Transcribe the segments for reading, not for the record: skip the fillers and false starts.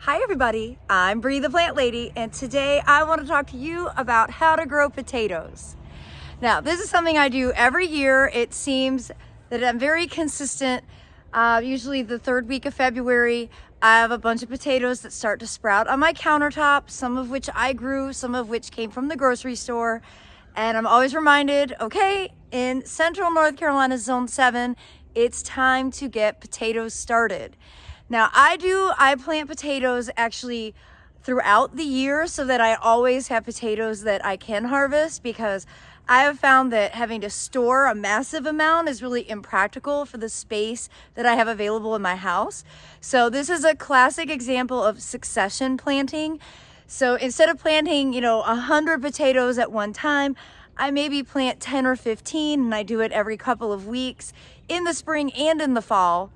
Hi everybody, I'm Bree the Plant Lady, and today I want to talk to you about how to grow potatoes. Now, this is something I do every year. It seems that I'm very consistent. Usually the third week of February, I have a bunch of potatoes that start to sprout on my countertop, some of which I grew, some of which came from the grocery store. And I'm always reminded, okay, in Central North Carolina, Zone 7, it's time to get potatoes started. Now I plant potatoes actually throughout the year so that I always have potatoes that I can harvest, because I have found that having to store a massive amount is really impractical for the space that I have available in my house. So this is a classic example of succession planting. So instead of planting, 100 potatoes at one time, I maybe plant 10 or 15, and I do it every couple of weeks in the spring and in the fall.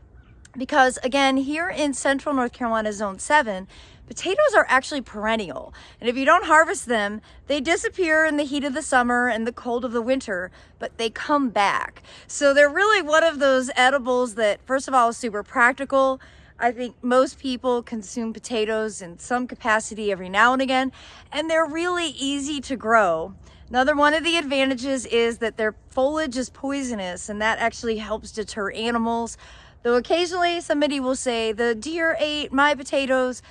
Because again, here in Central North Carolina, Zone 7, potatoes are actually perennial. And if you don't harvest them, they disappear in the heat of the summer and the cold of the winter, but they come back. So they're really one of those edibles that, first of all, is super practical. I think most people consume potatoes in some capacity every now and again, and they're really easy to grow. Another one of the advantages is that their foliage is poisonous, and that actually helps deter animals. Though occasionally somebody will say, the deer ate my potatoes.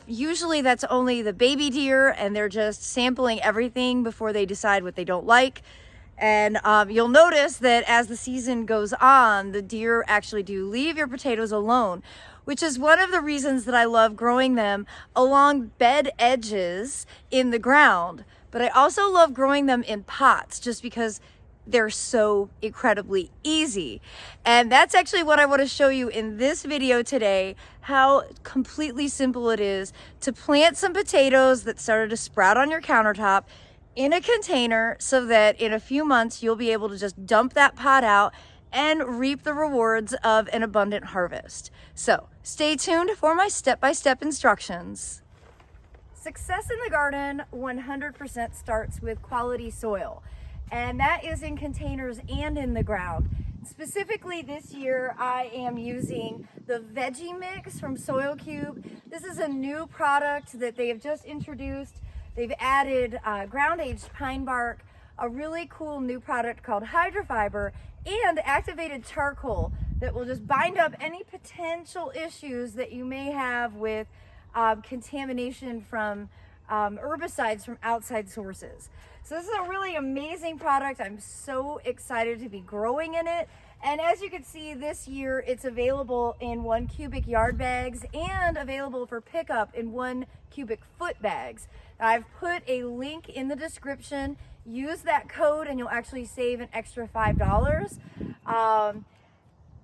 Usually that's only the baby deer, and they're just sampling everything before they decide what they don't like. And you'll notice that as the season goes on, the deer actually do leave your potatoes alone, which is one of the reasons that I love growing them along bed edges in the ground. But I also love growing them in pots just because they're so incredibly easy. And that's actually what I want to show you in this video today, how completely simple it is to plant some potatoes that started to sprout on your countertop in a container, so that in a few months you'll be able to just dump that pot out and reap the rewards of an abundant harvest. So stay tuned for my step-by-step instructions. Success in the garden 100% starts with quality soil. And that is in containers and in the ground. Specifically this year, I am using the Veggie Mix from Soil Cube. This is a new product that they have just introduced. They've added ground-aged pine bark, a really cool new product called Hydrofiber, and activated charcoal that will just bind up any potential issues that you may have with contamination from herbicides from outside sources. So this is a really amazing product. I'm so excited to be growing in it. And as you can see, this year it's available in 1 cubic yard bags and available for pickup in 1 cubic foot bags. I've put a link in the description. Use that code and you'll actually save an extra $5.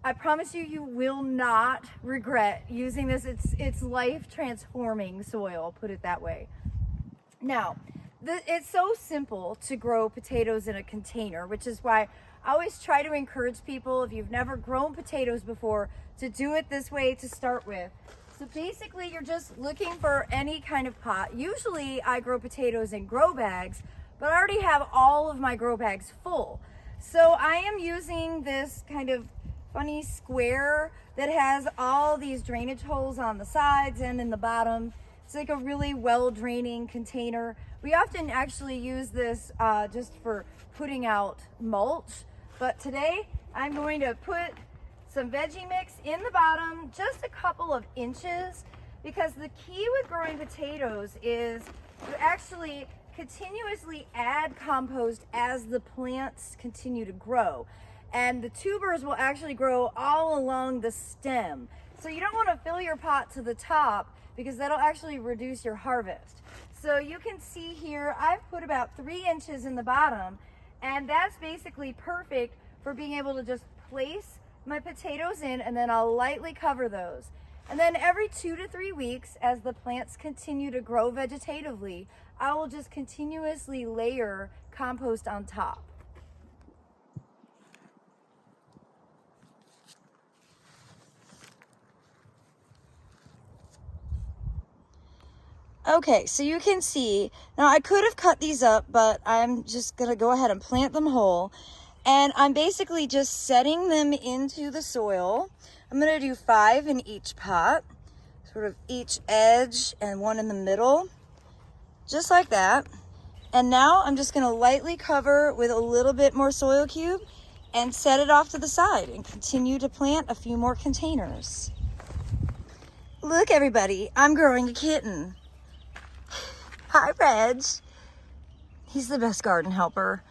I promise you, you will not regret using this. It's life transforming soil, put it that way. Now, it's so simple to grow potatoes in a container, which is why I always try to encourage people, if you've never grown potatoes before, to do it this way to start with. So basically, you're just looking for any kind of pot. Usually I grow potatoes in grow bags, but I already have all of my grow bags full. So I am using this kind of funny square that has all these drainage holes on the sides and in the bottom. It's like a really well-draining container. We often actually use this just for putting out mulch, but today I'm going to put some Veggie Mix in the bottom, just a couple of inches, because the key with growing potatoes is to actually continuously add compost as the plants continue to grow. And the tubers will actually grow all along the stem. So you don't want to fill your pot to the top, because that'll actually reduce your harvest. So you can see here, I've put about 3 inches in the bottom, and that's basically perfect for being able to just place my potatoes in, and then I'll lightly cover those. And then every 2 to 3 weeks, as the plants continue to grow vegetatively, I will just continuously layer compost on top. Okay, so you can see, now I could have cut these up, but I'm just gonna go ahead and plant them whole. And I'm basically just setting them into the soil. I'm gonna do 5 in each pot. So sort of each edge and one in the middle, just like that. And now I'm just gonna lightly cover with a little bit more soil cube and set it off to the side and continue to plant a few more containers. Look everybody, I'm growing a kitten. Hi Reg. He's the best garden helper.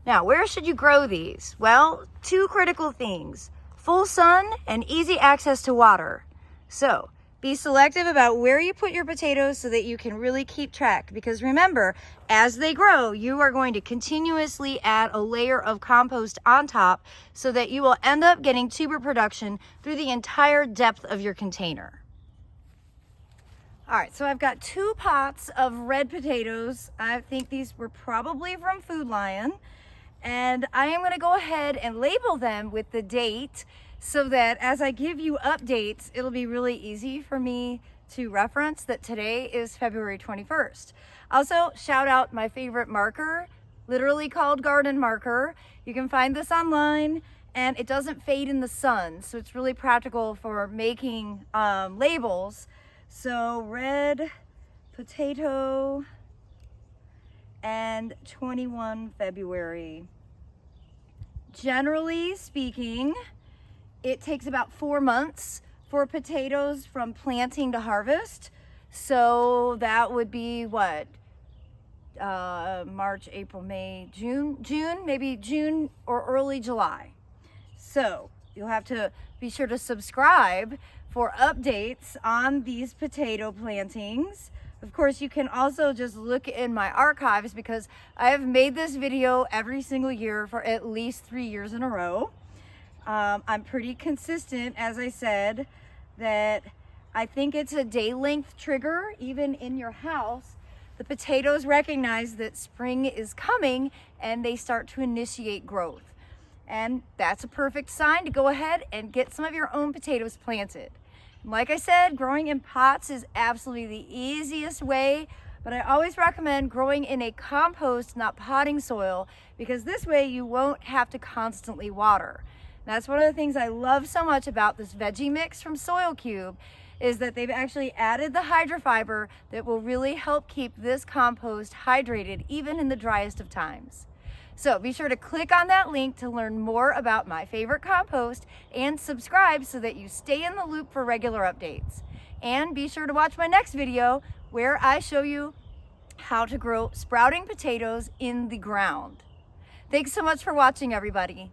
Now, where should you grow these? Well, two critical things: full sun and easy access to water. So, be selective about where you put your potatoes so that you can really keep track. Because remember, as they grow, you are going to continuously add a layer of compost on top so that you will end up getting tuber production through the entire depth of your container. All right, so I've got 2 pots of red potatoes. I think these were probably from Food Lion. And I am gonna go ahead and label them with the date so that as I give you updates, it'll be really easy for me to reference that today is February 21st. Also, shout out my favorite marker, literally called Garden Marker. You can find this online and it doesn't fade in the sun. So it's really practical for making labels. So red potato and 21 February. Generally speaking, it takes about 4 months for potatoes from planting to harvest. So that would be what? March, April, May, June, maybe June or early July. So you'll have to be sure to subscribe for updates on these potato plantings. Of course, you can also just look in my archives because I have made this video every single year for at least 3 years in a row. I'm pretty consistent, as I said, that I think it's a day length trigger. Even in your house, the potatoes recognize that spring is coming and they start to initiate growth. And that's a perfect sign to go ahead and get some of your own potatoes planted. Like I said, growing in pots is absolutely the easiest way, but I always recommend growing in a compost, not potting soil, because this way you won't have to constantly water. That's one of the things I love so much about this veggie mix from Soil Cube, is that they've actually added the hydrofiber that will really help keep this compost hydrated even in the driest of times. So be sure to click on that link to learn more about my favorite compost and subscribe so that you stay in the loop for regular updates. And be sure to watch my next video where I show you how to grow sprouting potatoes in the ground. Thanks so much for watching, everybody.